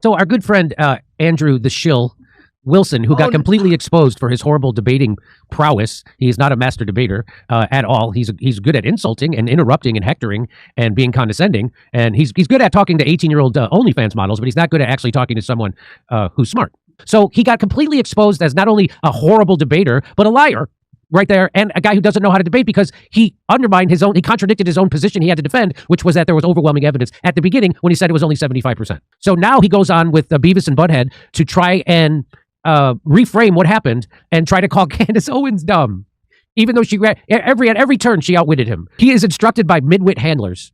So our good friend Andrew the Shill Wilson, who got completely exposed for his horrible debating prowess. He is not a master debater at all. He's good at insulting and interrupting and hectoring and being condescending. And he's good at talking to 18-year-old OnlyFans models, but he's not good at actually talking to someone who's smart. So he got completely exposed as not only a horrible debater, but a liar right there, and a guy who doesn't know how to debate because he undermined he contradicted his own position he had to defend, which was that there was overwhelming evidence at the beginning when he said it was only 75%. So now he goes on with Beavis and Butthead to try and reframe what happened and try to call Candace Owens dumb, even though at every turn she outwitted him. He is instructed by midwit handlers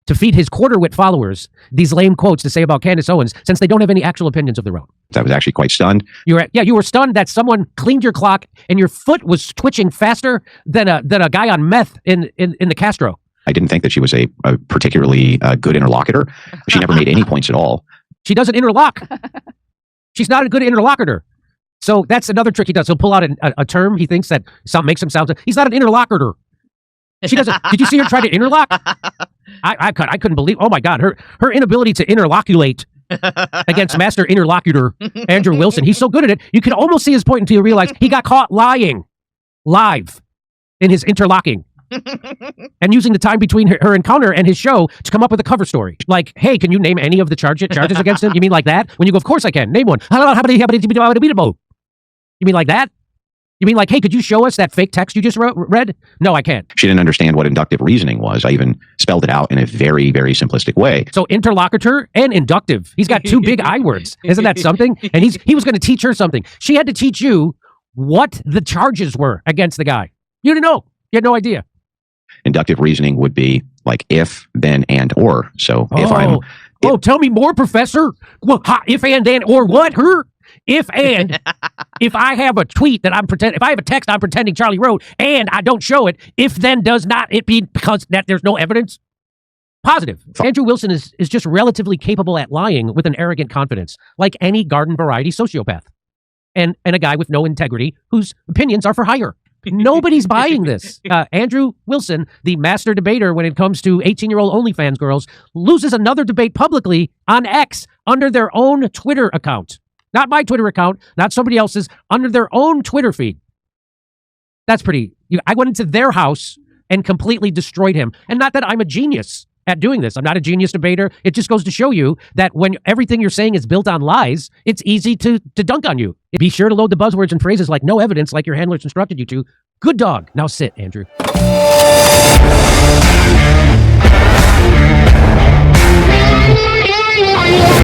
to feed his quarter-wit followers these lame quotes to say about Candace Owens, since they don't have any actual opinions of their own. I was actually quite stunned. You were stunned that someone cleaned your clock and your foot was twitching faster than a guy on meth in the Castro. I didn't think that she was a particularly good interlocutor. She never made any points at all. She doesn't interlock. She's not a good interlocutor. So that's another trick he does. He'll pull out a term he thinks that makes him sound. He's not an interlocutor. She doesn't. Did you see her try to interlock? I couldn't believe. Oh my God, her inability to interloculate against master interlocutor Andrew Wilson. He's so good at it. You can almost see his point until you realize he got caught lying live in his interlocking and using the time between her encounter and his show to come up with a cover story. Like, hey, can you name any of the charges against him? You mean like that? When you go, of course I can. Name one. You mean like that? You mean like, hey, could you show us that fake text you just read? No, I can't. She didn't understand what inductive reasoning was. I even spelled it out in a very, very simplistic way. So interlocutor and inductive. He's got two big I words. Isn't that something? And he was going to teach her something. She had to teach you what the charges were against the guy. You didn't know. You had no idea. Inductive reasoning would be like if, then, and, or. So if I'm... tell me more, Professor. Well, if, and, or what? Her? If I have a tweet that if I have a text I'm pretending Charlie wrote and I don't show it, if then does not it be because that there's no evidence? Positive. Andrew Wilson is just relatively capable at lying with an arrogant confidence, like any garden variety sociopath. And a guy with no integrity whose opinions are for hire. Nobody's buying this. Andrew Wilson, the master debater when it comes to 18-year-old OnlyFans girls, loses another debate publicly on X under their own Twitter account. Not my Twitter account, not somebody else's, under their own Twitter feed. That's pretty... I went into their house and completely destroyed him. And not that I'm a genius at doing this. I'm not a genius debater. It just goes to show you that when everything you're saying is built on lies, it's easy to dunk on you. Be sure to load the buzzwords and phrases like no evidence, like your handlers instructed you to. Good dog. Now sit, Andrew.